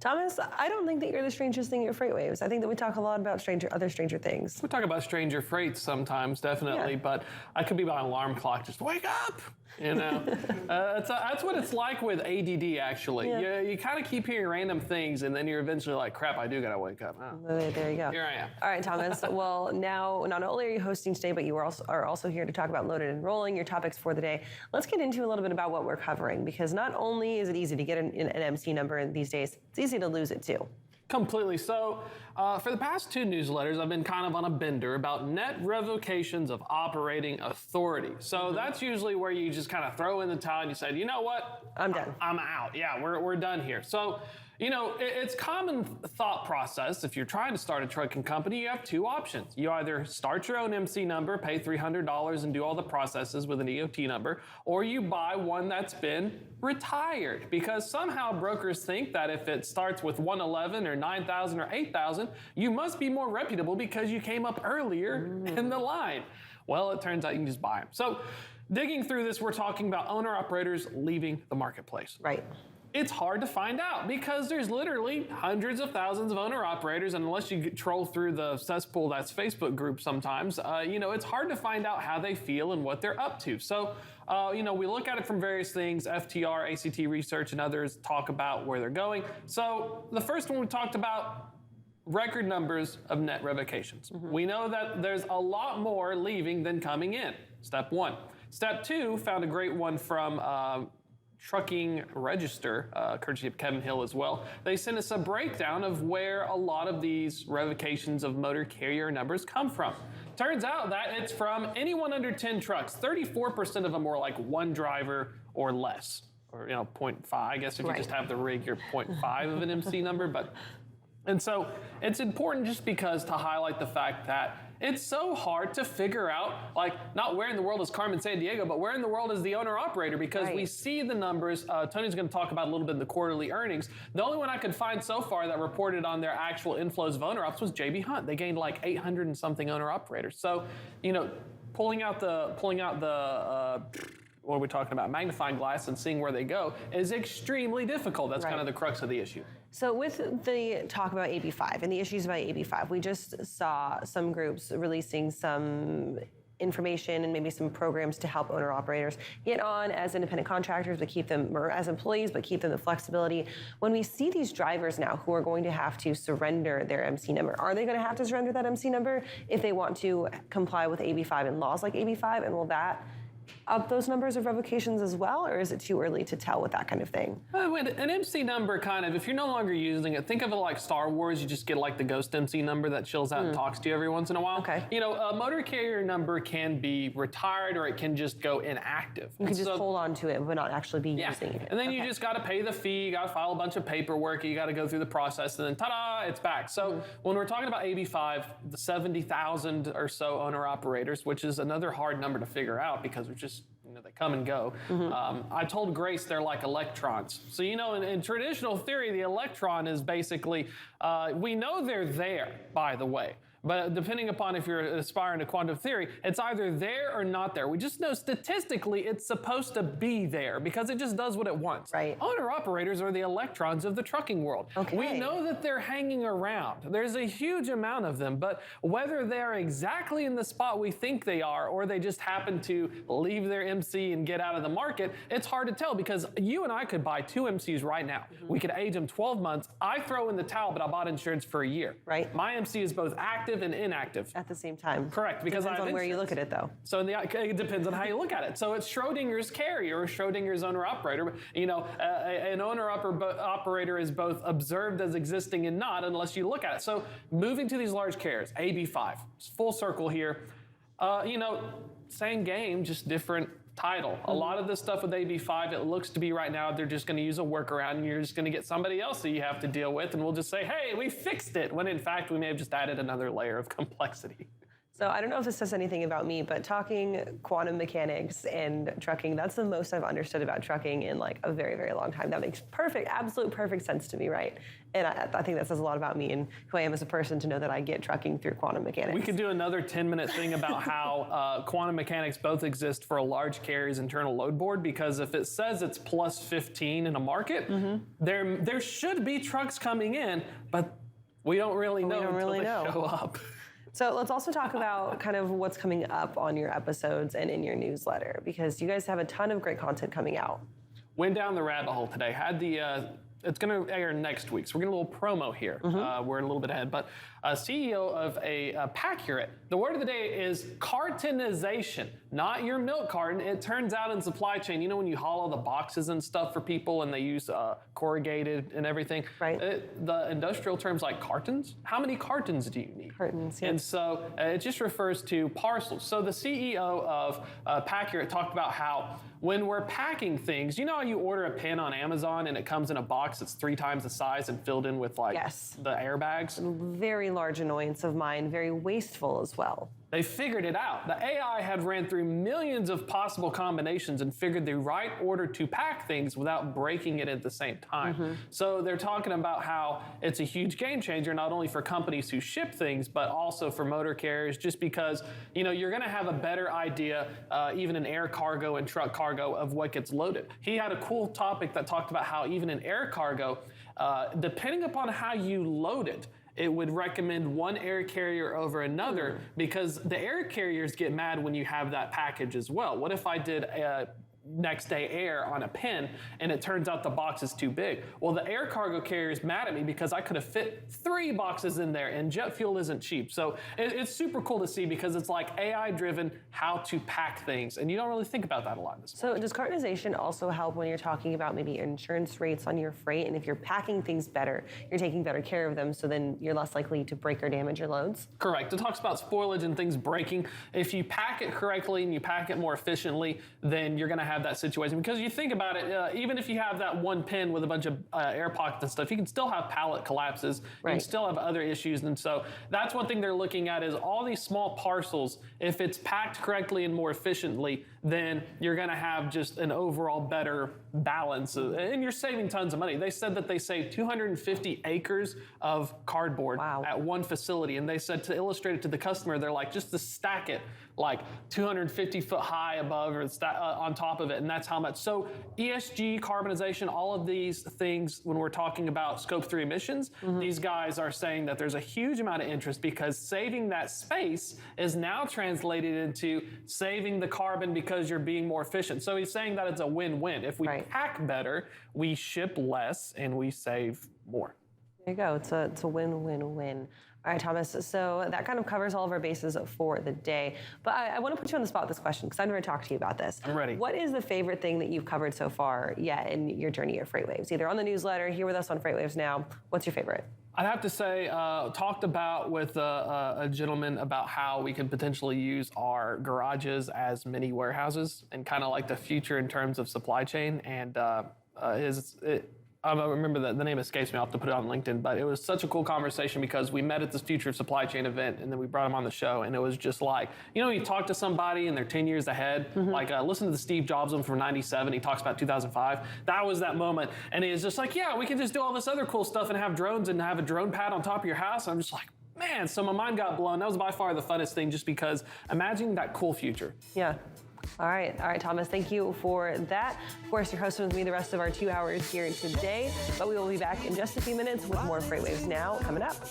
Thomas, I don't think that you're the strangest thing at FreightWaves. I think that we talk a lot about other stranger things. We talk about stranger freights sometimes, definitely, but I could be my alarm clock, just wake up, you know. That's what it's like with ADD, actually. Yeah. You kind of keep hearing random things, and then you're eventually like, crap, I do got to wake up. Oh. There you go. Here I am. All right, Thomas. Well, now, not only are you hosting today, but you are also here to talk about loaded and rolling, your topics for the day. Let's get into a little bit about what we're covering, because not only is it easy to get an MC number these days, it's easy to lose it too. Completely. So for the past 2 newsletters, I've been kind of on a bender about net revocations of operating authority. So that's usually where you just kind of throw in the towel and you say, you know what? I'm done. I'm out. Yeah, we're done here. So, you know, it's common thought process. If you're trying to start a trucking company, you have 2 options. You either start your own MC number, pay $300 and do all the processes with an EOT number, or you buy one that's been retired, because somehow brokers think that if it starts with 111 or 9,000 or 8,000, you must be more reputable because you came up earlier in the line. Well, it turns out you can just buy them. So digging through this, we're talking about owner-operators leaving the marketplace. Right. It's hard to find out because there's literally hundreds of thousands of owner-operators, and unless you troll through the cesspool that's Facebook group sometimes, you know, it's hard to find out how they feel and what they're up to. So, you know, we look at it from various things. FTR, ACT Research, and others talk about where they're going. So the first one we talked about, record numbers of net revocations. We know that there's a lot more leaving than coming in. Step 1. Step 2, found a great one from Trucking Register, courtesy of Kevin Hill as well. They sent us a breakdown of where a lot of these revocations of motor carrier numbers come from. Turns out that it's from anyone under 10 trucks. 34% of them were like 1 driver or less, or 0.5. I guess if you just have the rig, you're 0.5 of an MC number. And so it's important just because to highlight the fact that it's so hard to figure out, like, not where in the world is Carmen Sandiego, but where in the world is the owner-operator, because we see the numbers. Tony's going to talk about a little bit in the quarterly earnings. The only one I could find so far that reported on their actual inflows of owner-ops was JB Hunt. They gained like 800 and something owner-operators. So, you know, pulling out the what are we talking about, magnifying glass and seeing where they go is extremely difficult. That's kind of the crux of the issue. So with the talk about AB5 and the issues about AB5, we just saw some groups releasing some information and maybe some programs to help owner-operators get on as independent contractors, but keep them, or as employees, but keep them the flexibility. When we see these drivers now who are going to have to surrender their MC number, are they going to have to surrender that MC number if they want to comply with AB5 and laws like AB5, and will that up those numbers of revocations as well, or is it too early to tell with that kind of thing? An MC number, kind of, if you're no longer using it, think of it like Star Wars. You just get like the ghost MC number that chills out and talks to you every once in a while. Okay. You know, a motor carrier number can be retired, or it can just go inactive. You can just hold on to it but not actually be using it. And then you just got to pay the fee, you got to file a bunch of paperwork, you got to go through the process, and then ta-da, it's back. So when we're talking about AB5, the 70,000 or so owner-operators, which is another hard number to figure out because we're just, you know, they come and go. I told Grace they're like electrons. So, you know, in traditional theory, the electron is basically, we know they're there, by the way. But depending upon if you're aspiring to quantum theory, it's either there or not there. We just know statistically it's supposed to be there because it just does what it wants. Right. Owner-operators are the electrons of the trucking world. Okay. We know that they're hanging around. There's a huge amount of them, but whether they're exactly in the spot we think they are or they just happen to leave their MC and get out of the market, it's hard to tell because you and I could buy 2 MCs right now. We could age them 12 months. I throw in the towel, but I bought insurance for a year. Right. My MC is both active and inactive. At the same time. Correct, because depends I have on where you insurance. look at it, though. So it depends on how you look at it. So it's Schrodinger's carrier or Schrodinger's owner-operator. You know, an owner-operator is both observed as existing and not unless you look at it. So moving to these large carriers, AB5, full circle here. You know, same game, just different title. A lot of this stuff with AB5, it looks to be right now, they're just going to use a workaround and you're just going to get somebody else that you have to deal with and we'll just say, hey, we fixed it, when in fact we may have just added another layer of complexity. So I don't know if this says anything about me, but talking quantum mechanics and trucking, that's the most I've understood about trucking in like a very, very long time. That makes absolute perfect sense to me, right? And I think that says a lot about me and who I am as a person to know that I get trucking through quantum mechanics. We could do another 10-minute thing about how quantum mechanics both exist for a large carrier's internal load board, because if it says it's plus 15 in a market, there should be trucks coming in, but we don't really know until they show up. So let's also talk about kind of what's coming up on your episodes and in your newsletter, because you guys have a ton of great content coming out. Went down the rabbit hole today. Had the it's going to air next week, so we're getting a little promo here. We're a little bit ahead, but CEO of a Pacurate. The word of the day is cartonization, not your milk carton. It turns out in supply chain, you know when you hollow the boxes and stuff for people and they use corrugated and everything? Right. The industrial term's like cartons. How many cartons do you need? Cartons, yeah. And so it just refers to parcels. So the CEO of Pacurate talked about how when we're packing things, you know how you order a pen on Amazon and it comes in a box that's 3 times the size and filled in with like the airbags? Very large annoyance of mine, very wasteful as well. They figured it out. The AI had ran through millions of possible combinations and figured the right order to pack things without breaking it at the same time. So they're talking about how it's a huge game changer, not only for companies who ship things, but also for motor carriers, just because, you know, you're gonna have a better idea, even in air cargo and truck cargo, of what gets loaded. He had a cool topic that talked about how even in air cargo, depending upon how you load it, it would recommend one air carrier over another, because the air carriers get mad when you have that package as well. What if I did a next day air on a pen and it turns out the box is too big? Well, the air cargo carrier is mad at me because I could have fit 3 boxes in there, and jet fuel isn't cheap. So it's super cool to see, because it's like AI driven how to pack things, and you don't really think about that a lot. So does cartonization also help when you're talking about maybe insurance rates on your freight, and if you're packing things better, you're taking better care of them, so then you're less likely to break or damage your loads? Correct. It talks about spoilage and things breaking. If you pack it correctly and you pack it more efficiently, then you're going to have that situation. Because you think about it, even if you have that one pin with a bunch of air pockets and stuff, you can still have pallet collapses. You can still have other issues. And so that's one thing they're looking at, is all these small parcels. If it's packed correctly and more efficiently, then you're going to have just an overall better balance. And you're saving tons of money. They said that they saved 250 acres of cardboard at one facility. And they said, to illustrate it to the customer, they're like, just to stack it like 250 foot high above or on top of it, and that's how much. So ESG, carbonization, all of these things, when we're talking about scope 3 emissions, these guys are saying that there's a huge amount of interest, because saving that space is now translated into saving the carbon because you're being more efficient. So he's saying that it's a win-win. If we pack better, we ship less and we save more. There you go. It's a win-win-win. All right, Thomas, so that kind of covers all of our bases for the day. But I want to put you on the spot with this question, because I've never talked to you about this. I'm ready. What is the favorite thing that you've covered so far yet in your journey at FreightWaves? Either on the newsletter, here with us on FreightWaves Now. What's your favorite? I'd have to say, talked about with a gentleman about how we could potentially use our garages as mini warehouses, and kind of like the future in terms of supply chain. And I remember the name escapes me. I'll have to put it on LinkedIn, but it was such a cool conversation, because we met at this Future of Supply Chain event, and then we brought him on the show, and it was just like, you know, you talk to somebody and they're 10 years ahead, like listen to the Steve Jobs one from 97, he talks about 2005. That was that moment, and he was just like, yeah, we can just do all this other cool stuff and have drones and have a drone pad on top of your house. I'm just like, man, so my mind got blown. That was by far the funnest thing, just because imagine that cool future. Yeah. All right, Thomas, thank you for that. Of course, you're hosting with me the rest of our 2 hours here today, but we will be back in just a few minutes with more FreightWaves Now coming up.